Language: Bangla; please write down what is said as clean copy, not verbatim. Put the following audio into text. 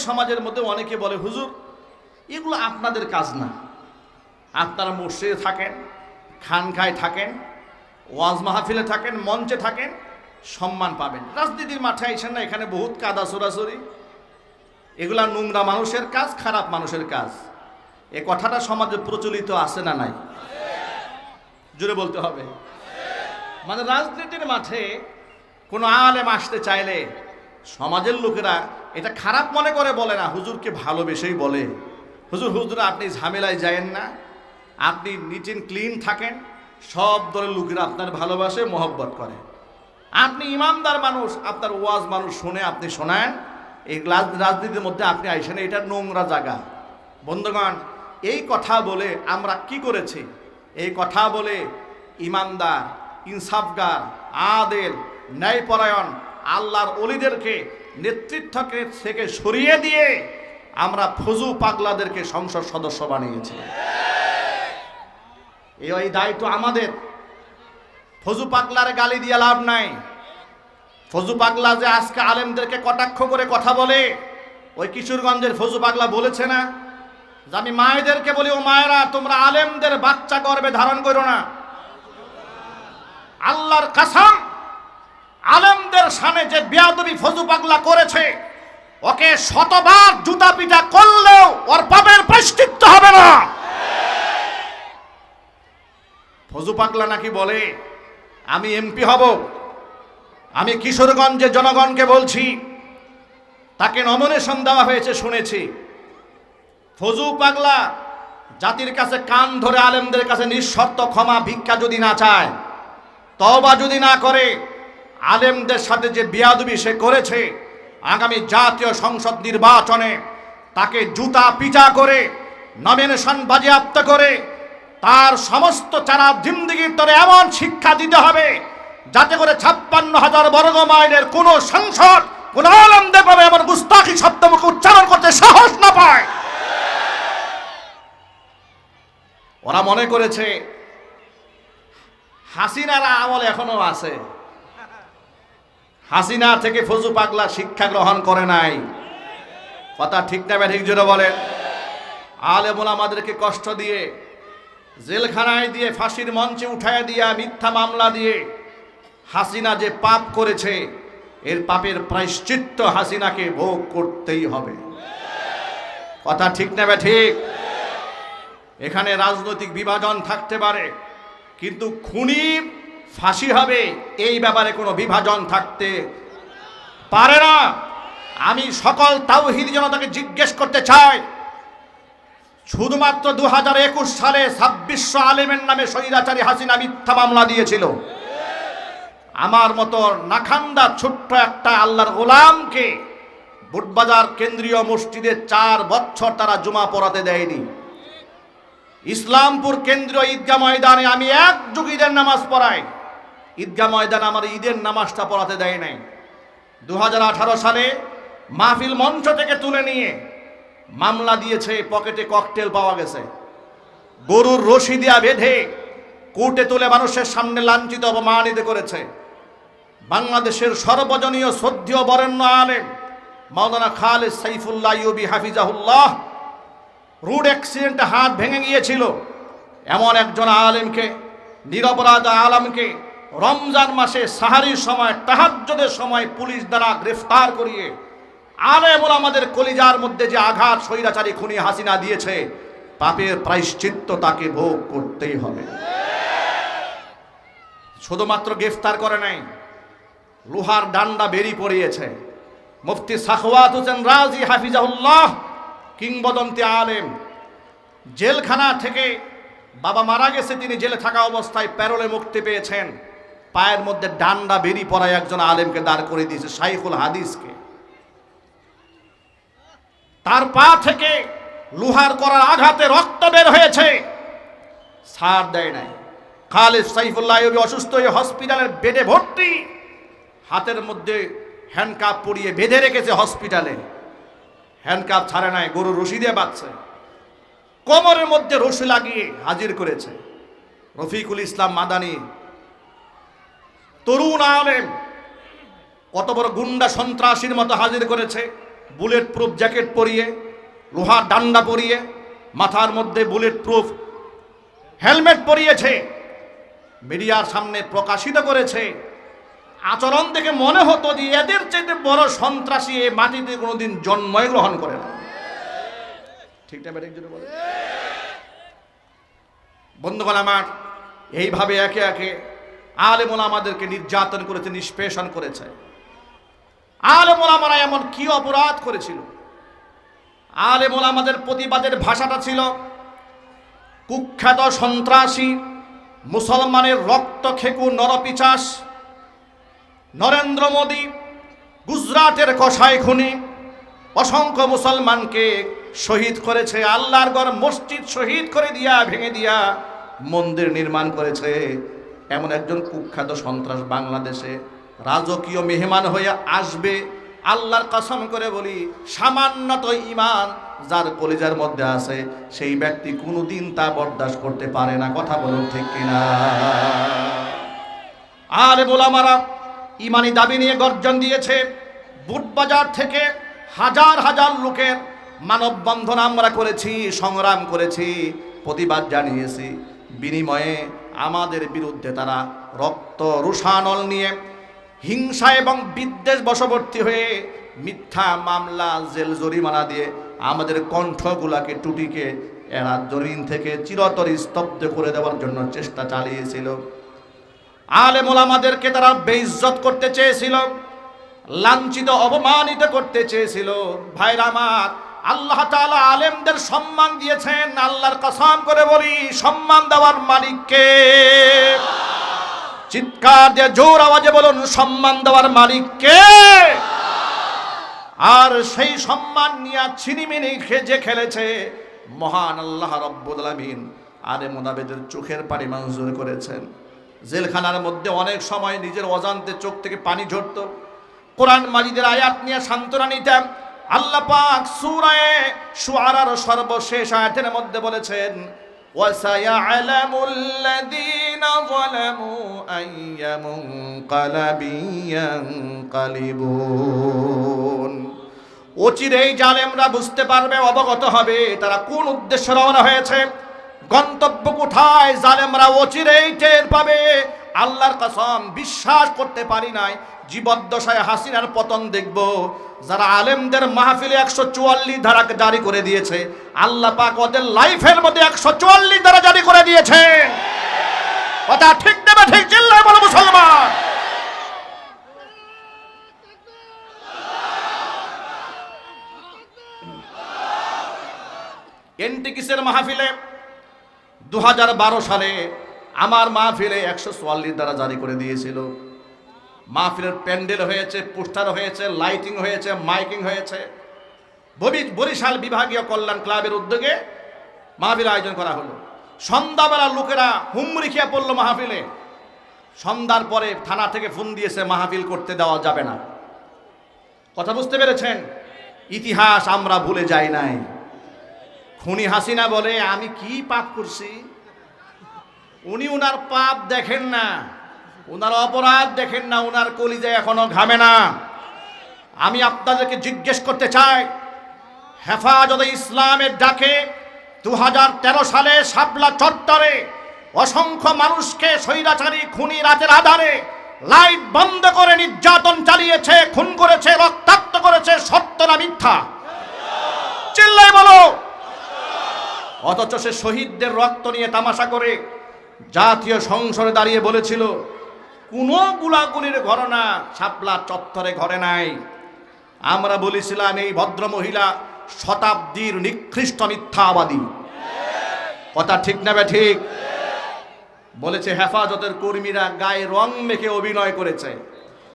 সমাজের মধ্যে অনেকে বলে, হুজুর এগুলো আপনাদের কাজ না, আপনারা মসজিদে থাকেন, খানকায় থাকেন, ওয়াজ মাহফিলে থাকেন, মঞ্চে থাকেন, সম্মান পাবেন। রাজনীতির মাঠে আইসেন না, এখানে বহুত কাদা সরাসরি, এগুলা নোংরা মানুষের কাজ, খারাপ মানুষের কাজ। এ কথাটা সমাজে প্রচলিত আছে না নাই? জোরে বলতে হবে। মানে রাজনীতির মাঠে কোনো আলেম আসতে চাইলে সমাজের লোকেরা এটা খারাপ মনে করে বলে না, হুজুরকে ভালোবেসেই বলে, হুজুর আপনি ঝামেলায় যায়েন না, আপনি নিট এন্ড ক্লিন থাকেন। সব দলের লোকেরা আপনার ভালোবাসে, মহব্বত করে। আপনি ইমানদার মানুষ, আপনার ওয়াজ মানুষ শুনে, আপনি শোনান। এই রাজনীতির মধ্যে আপনি আইসেন, এটা নোংরা জায়গা। বন্ধুগণ, এই কথা বলে আমরা কি করেছি? এই কথা বলে ইমানদার, ইনসাফগার, আদেল, ন্যায়পরায়ণ আল্লাহর ওলিদেরকে নেতৃত্ব থেকে সরিয়ে দিয়ে আমরা ফজু পাগলাদেরকে সংসদ সদস্য বানিয়েছি। এই দায়িত্ব আমাদের। ফজু পাগলার গালি দিয়ে লাভ নাই। ফজু পাগলা যে আজকে আলেমদেরকে কটাক্ষ করে কথা বলে, ওই কিশোরগঞ্জের ফজু পাগলা বলেছে না যে আমি মায়েদেরকে বলি, ও মায়েরা তোমরা আলেমদের বাচ্চা গর্ভে ধারণ করো না। আল্লাহর কসম, আলেমদের সামনে যে বেয়াদবি ফজু পাগলা করেছে, ওকে শতবার জুতা পিটা করলেও ওর পাপের প্রায়শ্চিত্ত হবে না। ফজু পাগলা নাকি বলে আমি এমপি হব। আমি কিশোরগঞ্জের জনগণকে বলছি, তাকে নমিনেশন দেওয়া হয়েছে শুনেছি। ফজু পাগলা জাতির কাছে কান ধরে আলেমদের কাছে নিঃশর্ত ক্ষমা ভিক্ষা যদি না চায়, তওবা যদি না করে, আলেমদের সাথে যে বেয়াদবি সে করেছে, আগামী জাতীয় সংসদ নির্বাচনে তাকে জুতা পিটা করে নমিনেশন বাজেয়াপ্ত করে তার সমস্ত চারা জিন্দেগির তরে এমন শিক্ষা দিতে হবে যাতে করে 56,000 বর্গ মাইলের কোন সংসদ, কোন আলেমদের পাবে এমন গুস্তাখি শব্দ মুখে উচ্চারণ করতে সাহস না পায়। ওরা মনে করেছে হাসিনার আমল এখনো আছে। হাসিনা থেকে ফজু পাগলা শিক্ষা গ্রহণ করে নাই। কথা ঠিক না ঠিক জোরে বলেন? আলেম ওলামাদেরকে কষ্ট দিয়ে, জেলখানায় দিয়ে, ফাঁসির মঞ্চে উঠায় দিয়া, মিথ্যা মামলা দিয়ে হাসিনা যে পাপ করেছে, এর পাপের প্রায়শ্চিত্ত হাসিনাকে ভোগ করতেই হবে। কথা ঠিক না ঠিক? এখানে রাজনৈতিক বিভাজন থাকতে পারে, কিন্তু খুনির ফাঁসি হবে এই ব্যাপারে কোনো বিভাজন থাকতে পারে না। আমি সকল তাওহীদি জনতাকে জিজ্ঞেস করতে চাই, শুধুমাত্র 2021 সালে 2600 আলেমের নামে স্বৈরাচারী হাসিনা মিথ্যা মামলা দিয়েছিল। আমার মতো নাখান্দা ছোট্ট একটা আল্লাহর গোলামকে বুটবাজার কেন্দ্রীয় মসজিদে 4 বছর তারা জুমা পড়াতে দেয়নি। ইসলামপুর কেন্দ্রীয় ঈদগাহ ময়দানে আমি এক যুগ ঈদের নামাজ পড়াই, ঈদগাহ ময়দানে আমার ঈদের নামাজটা পড়াতে দেয় নাই। 2018 সালে মাহফিল মঞ্চ থেকে তুলে নিয়ে মামলা দিয়েছে, পকেটে ককটেল পাওয়া গেছে, গরুর রশি দিয়া বেঁধে কোর্টে তুলে মানুষের সামনে লাঞ্ছিত অপমানিত করেছে। বাংলাদেশের সর্বজনীয় শ্রদ্ধেয় বরেণ্য আলেম মাওলানা খালেদ সাইফুল্লাহ আইয়ুবী হাফিজাহুল্লাহ রোড অ্যাক্সিডেন্টে হাত ভেঙে গিয়েছিল। এমন একজন আলেমকে, নিরপরাধ আলেমকে রমজান মাসে সাহারির সময়, তাহাজ্জুদের সময় পুলিশ দ্বারা গ্রেফতার করিয়ে আলেম ওলামাদের কলিজার মধ্যে যে আঘাত স্বৈরাচারী খুনি হাসিনা দিয়েছে, পাপের প্রায়শ্চিত্ত তাকে ভোগ করতেই হবে। শুধুমাত্র গ্রেফতার করে নাই, লোহার ডান্ডা বেরি পড়িয়েছে। মুফতি সাখাওয়াত হোসেন রাজি হাফিজাহুল্লাহ, কিংবদন্তি আলেম, জেলখানা থেকে বাবা মারা গেছে, তিনি জেলে থাকা অবস্থায় প্যারোলে মুক্তি পেয়েছেন। পায়ের মধ্যে ডান্ডা বেরি পড়ায় একজন আলেমকে দাঁড় করে দিয়েছে, শাইখুল হাদিসকে। তার পা থেকে লোহার করার আঘাতে রক্ত বের হয়েছে, ছাড় দেয় নাই। খালেদ সাইফুল্লাহ আইয়ুবী অসুস্থ হয়ে হসপিটালের বেডে ভর্তি, হাতের মধ্যে হ্যান্ডকাপ পরিয়ে বেঁধে রেখেছে হসপিটালে, হ্যান্ডকাপ ছাড়ে নাই, গরু রশি দিয়ে বাঁধছে, কোমরের মধ্যে রশি লাগিয়ে হাজির করেছে। রফিকুল ইসলাম মাদানী, তরুণ আলেম, কত বড় গুন্ডা সন্ত্রাসীর মতো হাজির করেছে। বুলেট প্রুফ জ্যাকেট পরিয়ে, লোহার ডান্ডা পরিয়ে, মাথার মধ্যে বুলেট প্রুফ হেলমেট পরিয়েছে, মিডিয়ার সামনে প্রকাশিত করেছে। আচরণ থেকে মনে হতো যে এদের চাইতে বড় সন্ত্রাসী এই মাটিতে কোনোদিন জন্মই গ্রহণ করে না। ঠিক না ব্যাটিক জুড়ে বলে? বন্ধুগণ আমার, এইভাবে একে একে আলেম ওলামাদেরকে নির্যাতন করেছে, নিষ্পেষণ করেছে। আলেম ওলামারা এমন কি অপরাধ করেছিল? আলেম ওলামাদের প্রতিবাদের ভাষাটা ছিল কুখ্যাত সন্ত্রাসী, মুসলমানের রক্ত খেকু নরপিচাস নরেন্দ্র মোদী, গুজরাটের কসাই খুনি, অসংখ্য মুসলমানকে শহীদ করেছে, আল্লাহর ঘর মসজিদ শহীদ করে দিয়া, ভেঙে দিয়া মন্দির নির্মাণ করেছে। এমন একজন কুখ্যাত সন্ত্রাস বাংলাদেশে রাজকীয় মেহমান হয়ে আসবে, আল্লাহর কসম করে বলি, সামান্যত ঈমান যার কলিজার মধ্যে আছে সেই ব্যক্তি কোনোদিন তা বরদাস্ত করতে পারে না। কথা বলুন ঠিক কিনা? আলেম ওলামারা ইমানি দাবি নিয়ে গর্জন দিয়েছে। বুটবাজার থেকে হাজার হাজার লোকের মানববন্ধন আমরা করেছি, সংগ্রাম করেছি, প্রতিবাদ জানিয়েছি। বিনিময়ে আমাদের বিরুদ্ধে তারা রক্ত রোষানল নিয়ে হিংসা এবং বিদ্বেষ বশবর্তী হয়ে মিথ্যা মামলা, জেল জরিমানা দিয়ে আমাদের কণ্ঠগুলাকে টুটিকে এরা জমিন থেকে চিরতরে স্তব্ধ করে দেওয়ার জন্য চেষ্টা চালিয়েছিল। আলেম ওলামাদেরকে তারা বেইজ্জত করতে চেয়েছিল, লাঞ্ছিত অপমানিত করতে চেয়েছিল। ভাইরা আমার, আল্লাহ তাআলা আলেমদের সম্মান দিয়েছেন। আল্লাহর কসম করে বলি, সম্মান দেওয়ার মালিক কে? চিৎকার দিয়ে জোর আওয়াজে বলুন, সম্মান দেওয়ার মালিক কে? আর সেই সম্মান নিয়ে ছিনিমিনি যে খেলেছে মহান আল্লাহ রাব্বুল আলামিন আলেম ওলামাদের চোখের পানি মঞ্জুর করেছেন। জেলখানার মধ্যে অনেক সময় নিজের অজান্তে চোখ থেকে পানি ঝরত। কোরআন মাজিদের আয়াত নিয়ে সান্ত্বনা নিতেন। আল্লাহ পাক সূরা শুআরার সর্বশেষ আয়াতের মধ্যে বলেছেন, ওয়াসায়ালামুল লাযীনা যালামু আইয়া মুনকালাবিন ইয়ানকালিবুন। অচিরেই জালেমরা বুঝতে পারবে, অবগত হবে তারা কোন উদ্দেশ্যে রওনা হয়েছে, গন্তব্য কোথায়। জালেমরা অচিরেই টের পাবে। আল্লাহর কসম, বিশ্বাস করতে পারি নাই জীবদ্দশায় হাসিনার পতন দেখব। যারা আলেমদের মাহফিলে 144 ধারা জারি করে দিয়েছে, আল্লাহ পাক ওদের লাইফের মধ্যে 144 ধারা জারি করে দিয়েছে। কথা ঠিক দেবে? ঠিক চিল্লায় বলো মুসলমান। এনটিকিসের মাহফিলে 2012 সালে আমার মাহফিলে 144 ধারা জারি করে দিয়েছিল। মাহফিলের প্যান্ডেল হয়েছে, পোস্টার হয়েছে, লাইটিং হয়েছে, মাইকিং হয়েছে। বরিশাল বিভাগীয় কল্যাণ ক্লাবের উদ্যোগে মাহফিল আয়োজন করা হলো। সন্ধ্যাবেলা লোকেরা হুমড়ি খেয়ে পড়লো মাহফিলে। সন্ধ্যার পরে থানা থেকে ফোন দিয়েছে মাহফিল করতে দেওয়া যাবে না। কথা বুঝতে পেরেছেন? ইতিহাস আমরা ভুলে যাই নাই। খুনি হাসিনা বলে, আমি কি পাপ করছি? উনি উনার পাপ দেখেন না, উনার অপরাধ দেখেন না, উনার কলিজায় এখনো ঘামে না। আমি আপনাদেরকে জিজ্ঞেস করতে চাই, হেফাজতে ইসলামের ডাকে 2013 সালে শাপলা চত্বরে অসংখ্য মানুষকে স্বৈরাচারী খুনি রাতের আধারে লাইট বন্ধ করে নির্যাতন চালিয়েছে, খুন করেছে, রক্তাক্ত করেছে, সত্য না মিথ্যা? চিল্লাই বলো। অথচ সে শহীদদের রক্ত নিয়ে তামাশা করে জাতীয় সংসদে দাঁড়িয়ে বলেছিল কোনো গুলাগুলির ঘটনা শাপলা চত্বরে ঘটে নাই। আমরা বলেছিলাম এই ভদ্র মহিলা শতাব্দীর নিকৃষ্ট মিথ্যাবাদী। কথা ঠিক না ঠিক? বলেছে হেফাজতের কর্মীরা গায়ে রং মেখে অভিনয় করেছে।